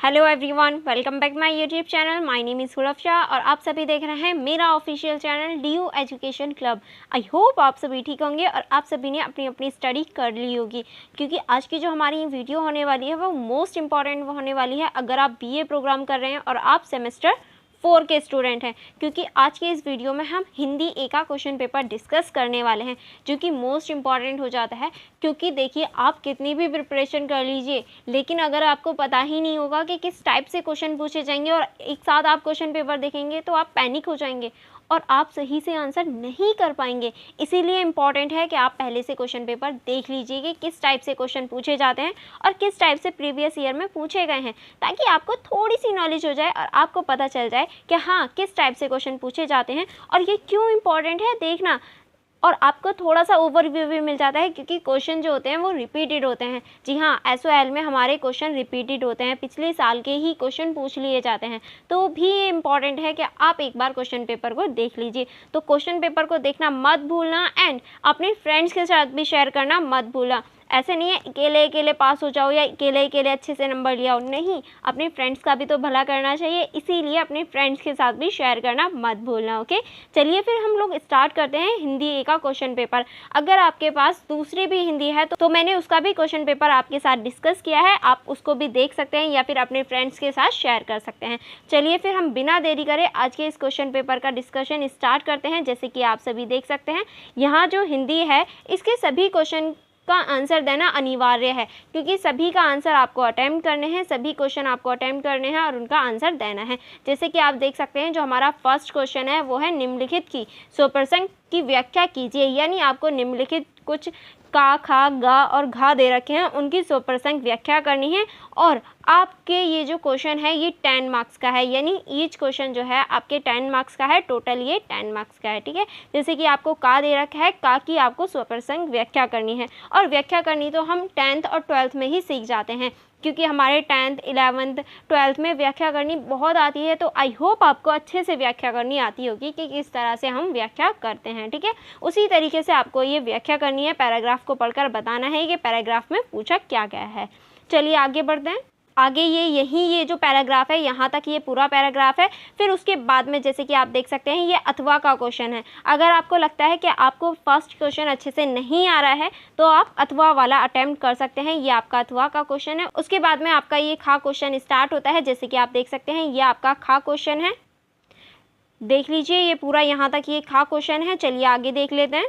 Hello everyone, welcome back my YouTube channel. My name is Gulfsha और आप सभी देख रहे हैं मेरा official channel DU education club. I hope आप सभी ठीक होंगे और आप सभी ने अपनी अपनी स्टडी कर ली होगी, क्योंकि आज की जो हमारी वीडियो होने वाली है वो मोस्ट इंपॉर्टेंट होने वाली है अगर आप बीए प्रोग्राम कर रहे हैं और आप सेमेस्टर 4 के स्टूडेंट हैं। क्योंकि आज के इस वीडियो में हम हिंदी ए का क्वेश्चन पेपर डिस्कस करने वाले हैं, जो कि मोस्ट इंपॉर्टेंट हो जाता है। क्योंकि देखिए, आप कितनी भी प्रिपरेशन कर लीजिए, लेकिन अगर आपको पता ही नहीं होगा कि किस टाइप से क्वेश्चन पूछे जाएंगे और एक साथ आप क्वेश्चन पेपर देखेंगे तो आप पैनिक हो जाएंगे और आप सही से आंसर नहीं कर पाएंगे। इसीलिए इम्पॉर्टेंट है कि आप पहले से क्वेश्चन पेपर देख लीजिए कि किस टाइप से क्वेश्चन पूछे जाते हैं और किस टाइप से प्रीवियस ईयर में पूछे गए हैं, ताकि आपको थोड़ी सी नॉलेज हो जाए और आपको पता चल जाए कि हाँ, किस टाइप से क्वेश्चन पूछे जाते हैं और ये क्यों इम्पॉर्टेंट है देखना। और आपको थोड़ा सा ओवरव्यू भी मिल जाता है, क्योंकि क्वेश्चन जो होते हैं वो रिपीटेड होते हैं। जी हाँ, एसओएल में हमारे क्वेश्चन रिपीटेड होते हैं, पिछले साल के ही क्वेश्चन पूछ लिए जाते हैं। तो भी ये इम्पॉर्टेंट है कि आप एक बार क्वेश्चन पेपर को देख लीजिए। तो क्वेश्चन पेपर को देखना मत भूलना एंड अपने फ्रेंड्स के साथ भी शेयर करना मत भूलना। ऐसे नहीं है अकेले अकेले पास हो जाओ या अकेले अकेले अच्छे से नंबर ले आओ, नहीं, अपने फ्रेंड्स का भी तो भला करना चाहिए। इसीलिए अपने फ्रेंड्स के साथ भी शेयर करना मत भूलना। ओके, चलिए फिर हम लोग स्टार्ट करते हैं हिंदी ए का क्वेश्चन पेपर। अगर आपके पास दूसरी भी हिंदी है तो मैंने उसका भी क्वेश्चन पेपर आपके साथ डिस्कस किया है, आप उसको भी देख सकते हैं या फिर अपने फ्रेंड्स के साथ शेयर कर सकते हैं। चलिए फिर हम बिना देरी करे आज के इस क्वेश्चन पेपर का डिस्कशन स्टार्ट करते हैं। जैसे कि आप सभी देख सकते हैं, यहाँ जो हिंदी है इसके सभी क्वेश्चन का आंसर देना अनिवार्य है, क्योंकि सभी का आंसर आपको अटेम्प्ट करने हैं, सभी क्वेश्चन आपको अटेम्प्ट करने हैं और उनका आंसर देना है। जैसे कि आप देख सकते हैं, जो हमारा फर्स्ट क्वेश्चन है वो है निम्नलिखित की स्वप्रसंग की व्याख्या कीजिए। यानी आपको निम्नलिखित कुछ का, खा, गा और घा दे रखे हैं, उनकी स्वप्रसंग व्याख्या करनी है। और आपके ये जो क्वेश्चन है ये 10 मार्क्स का है, यानी ईच क्वेश्चन जो है आपके 10 मार्क्स का है, टोटल ये 10 मार्क्स का है। ठीक है, जैसे कि आपको का दे रखा है, का की आपको स्वप्रसंग व्याख्या करनी है। और व्याख्या करनी तो हम 10th और 12th में ही सीख जाते हैं, क्योंकि हमारे 10th, 11th, 12th में व्याख्या करनी बहुत आती है। तो आई होप आपको अच्छे से व्याख्या करनी आती होगी कि किस तरह से हम व्याख्या करते हैं। ठीक है, उसी तरीके से आपको ये व्याख्या करनी है, पैराग्राफ को पढ़कर बताना है कि पैराग्राफ में पूछा क्या गया है। चलिए आगे बढ़ते हैं। आगे ये जो पैराग्राफ है यहाँ तक ये पूरा पैराग्राफ है। फिर उसके बाद में जैसे कि आप देख सकते हैं ये अथवा का क्वेश्चन है। अगर आपको लगता है कि आपको फर्स्ट क्वेश्चन अच्छे से नहीं आ रहा है तो आप अथवा वाला अटेम्प्ट कर सकते हैं। ये आपका अथवा का क्वेश्चन है। उसके बाद में आपका ये खा क्वेश्चन स्टार्ट होता है। जैसे कि आप देख सकते हैं ये आपका खा क्वेश्चन है, देख लीजिए ये पूरा यहाँ तक ये खा क्वेश्चन है। चलिए आगे देख लेते हैं।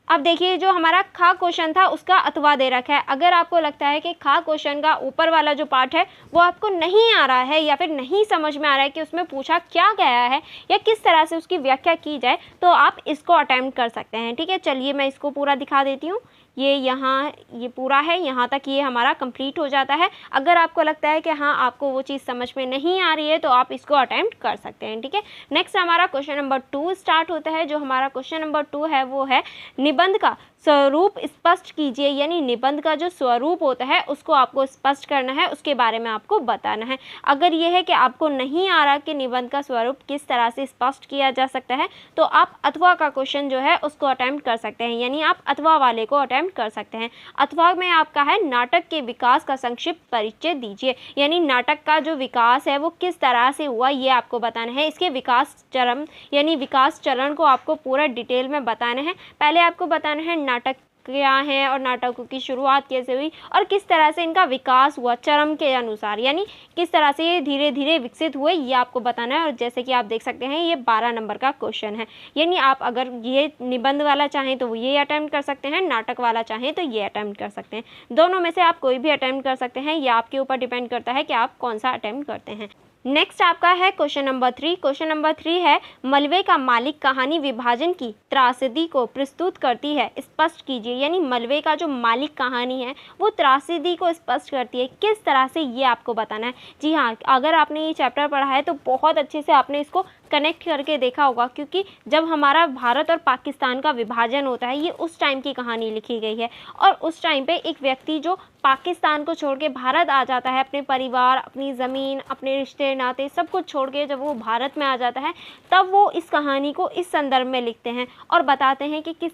अब देखिए, जो हमारा खा क्वेश्चन था उसका अथवा दे रखा है। अगर आपको लगता है कि खा क्वेश्चन का ऊपर वाला जो पार्ट है वो आपको नहीं आ रहा है या फिर नहीं समझ में आ रहा है कि उसमें पूछा क्या गया है या किस तरह से उसकी व्याख्या की जाए, तो आप इसको अटेम्प्ट कर सकते हैं। ठीक है, चलिए मैं इसको पूरा दिखा देती हूँ। ये यहाँ ये पूरा है, यहाँ तक ये हमारा कंप्लीट हो जाता है। अगर आपको लगता है कि हाँ, आपको वो चीज़ समझ में नहीं आ रही है तो आप इसको अटेम्प्ट कर सकते हैं। ठीक है, नेक्स्ट हमारा क्वेश्चन नंबर 2 स्टार्ट होता है। जो हमारा क्वेश्चन नंबर 2 है वो है निबंध का स्वरूप स्पष्ट कीजिए। यानी निबंध का जो स्वरूप होता है उसको आपको स्पष्ट करना है, उसके बारे में आपको बताना है। अगर ये है कि आपको नहीं आ रहा कि निबंध का स्वरूप किस तरह से स्पष्ट किया जा सकता है, तो आप अथवा का क्वेश्चन जो है उसको अटेम्प्ट कर सकते हैं, यानी आप अथवा वाले को अटेम्प्ट कर सकते हैं। अथवा में आपका है नाटक के विकास का संक्षिप्त परिचय दीजिए। यानी नाटक का जो विकास है वो किस तरह से हुआ ये आपको बताना है। इसके विकास चरण यानी विकास चरण को आपको पूरा डिटेल में बताना है। पहले आपको बताना है नाटक क्या है और नाटकों की शुरुआत कैसे हुई और किस तरह से इनका विकास हुआ चरम के अनुसार, यानी किस तरह से ये धीरे धीरे विकसित हुए, ये आपको बताना है। और जैसे कि आप देख सकते हैं ये 12 नंबर का क्वेश्चन है। यानी आप अगर ये निबंध वाला चाहें तो ये अटेम्प्ट कर सकते हैं, नाटक वाला चाहें तो ये अटेम्प्ट कर सकते हैं। दोनों में से आप कोई भी अटेम्प्ट कर सकते हैं, ये आपके ऊपर डिपेंड करता है कि आप कौन सा अटेम्प्ट करते हैं। नेक्स्ट आपका है क्वेश्चन नंबर 3। क्वेश्चन नंबर 3 है मलबे का मालिक कहानी विभाजन की त्रासदी को प्रस्तुत करती है, स्पष्ट कीजिए। यानी मलबे का जो मालिक कहानी है वो त्रासदी को स्पष्ट करती है, किस तरह से ये आपको बताना है। जी हाँ, अगर आपने ये चैप्टर पढ़ा है तो बहुत अच्छे से आपने इसको कनेक्ट करके देखा होगा, क्योंकि जब हमारा भारत और पाकिस्तान का विभाजन होता है ये उस टाइम की कहानी लिखी गई है। और उस टाइम पे एक व्यक्ति जो पाकिस्तान को छोड़ के भारत आ जाता है, अपने परिवार, अपनी ज़मीन, अपने रिश्ते नाते सब कुछ छोड़ के जब वो भारत में आ जाता है, तब वो इस कहानी को इस संदर्भ में लिखते हैं और बताते हैं कि किस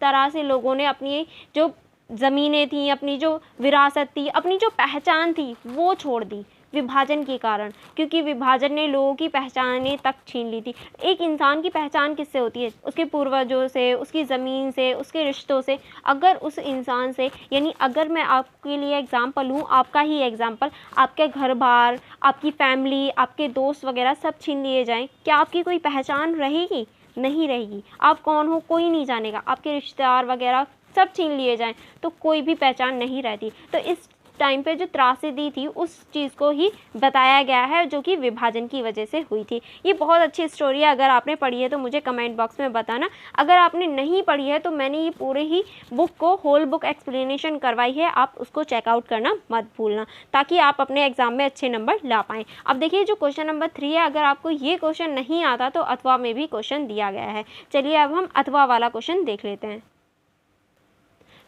तरह से लोगों ने अपनी जो ज़मीनें थी, अपनी जो विरासत थी, अपनी जो पहचान थी वो छोड़ दी विभाजन के कारण, क्योंकि विभाजन ने लोगों की पहचानें तक छीन ली थी। एक इंसान की पहचान किससे होती है? उसके पूर्वजों से, उसकी ज़मीन से, उसके रिश्तों से। अगर उस इंसान से, यानी अगर मैं आपके लिए एग्ज़ाम्पल हूँ, आपका ही एग्ज़ाम्पल, आपके घर बार, आपकी फैमिली, आपके दोस्त वगैरह सब छीन लिए जाएँ, क्या आपकी कोई पहचान रहेगी? नहीं रहेगी। आप कौन हो कोई नहीं जानेगा। आपके रिश्तेदार वगैरह सब छीन लिए जाएँ तो कोई भी पहचान नहीं रहती। तो इस टाइम पे जो त्रासदी थी उस चीज़ को ही बताया गया है, जो कि विभाजन की वजह से हुई थी। ये बहुत अच्छी स्टोरी है। अगर आपने पढ़ी है तो मुझे कमेंट बॉक्स में बताना। अगर आपने नहीं पढ़ी है तो मैंने ये पूरे ही बुक को होल बुक एक्सप्लेनेशन करवाई है, आप उसको चेकआउट करना मत भूलना, ताकि आप अपने एग्जाम में अच्छे नंबर ला पाएँ। अब देखिए जो क्वेश्चन नंबर 3 है, अगर आपको ये क्वेश्चन नहीं आता तो अथवा में भी क्वेश्चन दिया गया है। चलिए अब हम अथवा वाला क्वेश्चन देख लेते हैं।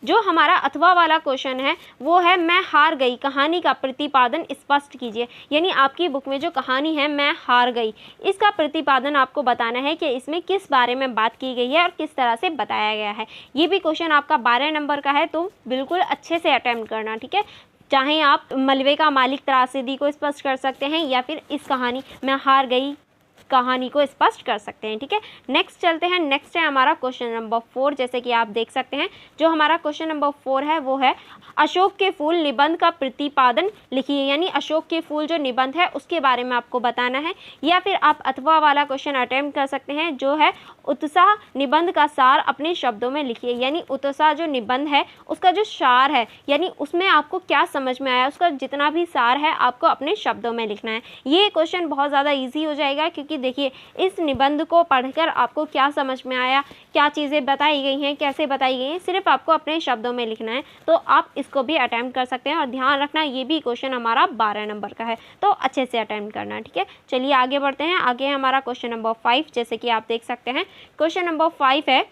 जो हमारा अथवा वाला क्वेश्चन है वो है मैं हार गई, कहानी का प्रतिपादन स्पष्ट कीजिए। यानी आपकी बुक में जो कहानी है मैं हार गई, इसका प्रतिपादन आपको बताना है कि इसमें किस बारे में बात की गई है और किस तरह से बताया गया है। ये भी क्वेश्चन आपका 12 नंबर का है, तो बिल्कुल अच्छे से अटेम्प्ट करना, ठीक है। चाहे आप मलबे का मालिक त्रासदी को स्पष्ट कर सकते हैं या फिर इस कहानी मैं हार गई कहानी को स्पष्ट कर सकते हैं, ठीक है। नेक्स्ट चलते हैं। नेक्स्ट है हमारा क्वेश्चन नंबर 4। जैसे कि आप देख सकते हैं जो हमारा क्वेश्चन नंबर 4 है वो है अशोक के फूल निबंध का प्रतिपादन लिखिए। यानी अशोक के फूल जो निबंध है उसके बारे में आपको बताना है। या फिर आप अथवा वाला क्वेश्चन अटेम्प्ट कर सकते हैं जो है उत्साह निबंध का सार अपने शब्दों में लिखिए। यानी उत्साह जो निबंध है उसका जो सार है, यानी उसमें आपको क्या समझ में आया, उसका जितना भी सार है आपको अपने शब्दों में लिखना है। ये क्वेश्चन बहुत ज़्यादा ईजी हो जाएगा, क्योंकि देखिए इस निबंध को पढ़कर आपको क्या समझ में आया, क्या चीज़ें बताई गई हैं, कैसे बताई गई हैं, सिर्फ आपको अपने शब्दों में लिखना है। तो आप इसको भी अटेम्प्ट कर सकते हैं। और ध्यान रखना ये भी क्वेश्चन हमारा 12 नंबर का है, तो अच्छे से अटेम्प्ट करना, ठीक है। चलिए आगे बढ़ते हैं। आगे हमारा क्वेश्चन नंबर 5। जैसे कि आप देख सकते हैं क्वेश्चन नंबर 5 है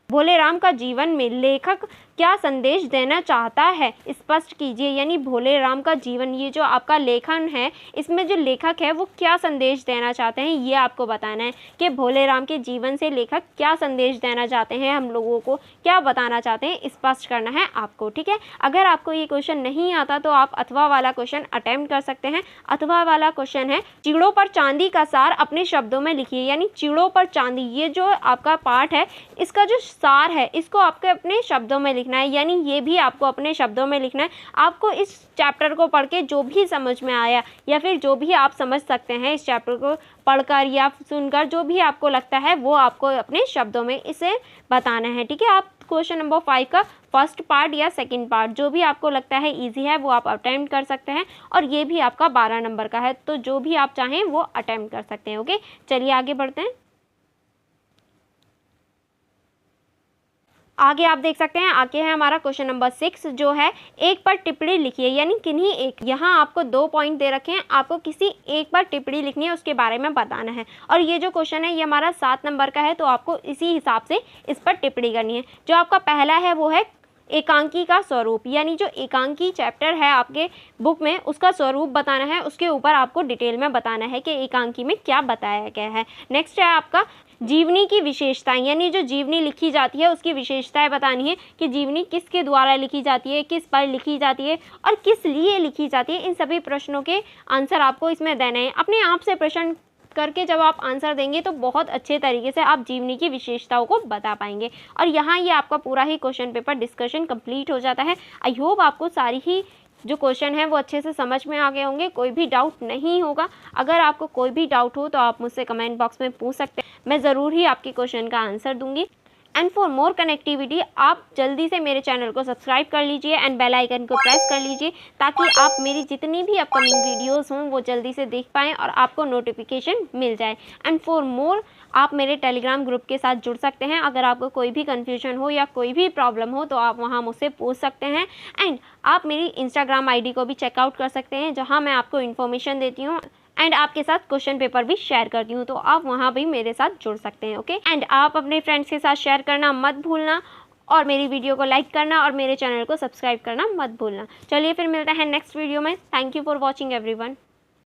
भोले राम का जीवन में लेखक क्या संदेश देना चाहता है, स्पष्ट कीजिए। यानी भोले राम का जीवन, ये जो आपका लेखन है इसमें जो लेखक है वो क्या संदेश देना चाहते हैं, ये आपको बताना है कि भोले राम के जीवन से लेखक क्या संदेश देना चाहते हैं, हम लोगों को क्या बताना चाहते हैं, स्पष्ट करना है आपको, ठीक है। अगर आपको ये क्वेश्चन नहीं आता तो आप अथवा वाला क्वेश्चन अटेम्प्ट कर सकते हैं। अथवा वाला क्वेश्चन है चिड़ों पर चांदी का सार अपने शब्दों में लिखिए। यानी चिड़ों पर चांदी, ये जो आपका पाठ है इसका जो सार है इसको आपके अपने शब्दों में लिखना है। यानी ये भी आपको अपने शब्दों में लिखना है। आपको इस चैप्टर को पढ़ के जो भी समझ में आया या फिर जो भी आप समझ सकते हैं इस चैप्टर को पढ़कर या सुनकर, जो भी आपको लगता है वो आपको अपने शब्दों में इसे बताना है, ठीक है। आप क्वेश्चन नंबर 5 का फर्स्ट पार्ट या सेकंड पार्ट जो भी आपको लगता है इजी है वो आप अटेम्प्ट कर सकते हैं। और ये भी आपका 12 नंबर का है, तो जो भी आप चाहें वो अटेम्प्ट कर सकते हैं, ओके। चलिए आगे बढ़ते हैं। आगे आप देख सकते हैं आगे है हमारा क्वेश्चन नंबर 6 जो है एक पर टिप्पणी लिखिए। यानी किन्हीं एक, यहाँ आपको 2 पॉइंट दे रखे हैं, आपको किसी एक पर टिप्पणी लिखनी है, उसके बारे में बताना है। और ये जो क्वेश्चन है ये हमारा 7 नंबर का है, तो आपको इसी हिसाब से इस पर टिप्पणी करनी है। जो आपका पहला है वो है एकांकी का स्वरूप। यानी जो एकांकी चैप्टर है आपके बुक में उसका स्वरूप बताना है, उसके ऊपर आपको डिटेल में बताना है कि एकांकी में क्या बताया गया है। नेक्स्ट है आपका जीवनी की विशेषताएं। यानी जो जीवनी लिखी जाती है उसकी विशेषताएं बतानी है कि जीवनी किसके द्वारा लिखी जाती है, किस पर लिखी जाती है और किस लिए लिखी जाती है। इन सभी प्रश्नों के आंसर आपको इसमें देने हैं। अपने आप से प्रश्न करके जब आप आंसर देंगे तो बहुत अच्छे तरीके से आप जीवनी की विशेषताओं को बता पाएंगे। और यहाँ ये आपका पूरा ही क्वेश्चन पेपर डिस्कशन कंप्लीट हो जाता है। आई होप आपको सारी ही जो क्वेश्चन है वो अच्छे से समझ में आ गए होंगे, कोई भी डाउट नहीं होगा। अगर आपको कोई भी डाउट हो तो आप मुझसे कमेंट बॉक्स में पूछ सकते हैं, मैं ज़रूर ही आपके क्वेश्चन का आंसर दूंगी। एंड फॉर मोर कनेक्टिविटी आप जल्दी से मेरे चैनल को सब्सक्राइब कर लीजिए एंड बेल आइकन को प्रेस कर लीजिए, ताकि आप मेरी जितनी भी अपकमिंग वीडियोस हों वो जल्दी से देख पाएँ और आपको नोटिफिकेशन मिल जाए। एंड फॉर मोर आप मेरे टेलीग्राम ग्रुप के साथ जुड़ सकते हैं। अगर आपको कोई भी कन्फ्यूजन हो या कोई भी प्रॉब्लम हो तो आप वहाँ मुझसे पूछ सकते हैं। एंड आप मेरी इंस्टाग्राम आईडी को भी चेकआउट कर सकते हैं, जहाँ मैं आपको इन्फॉर्मेशन देती हूँ एंड आपके साथ क्वेश्चन पेपर भी शेयर करती हूँ, तो आप वहाँ भी मेरे साथ जुड़ सकते हैं, ओके। एंड आप अपने फ्रेंड्स के साथ शेयर करना मत भूलना और मेरी वीडियो को लाइक करना और मेरे चैनल को सब्सक्राइब करना मत भूलना। चलिए फिर मिलते हैं नेक्स्ट वीडियो में। Thank you for watching everyone.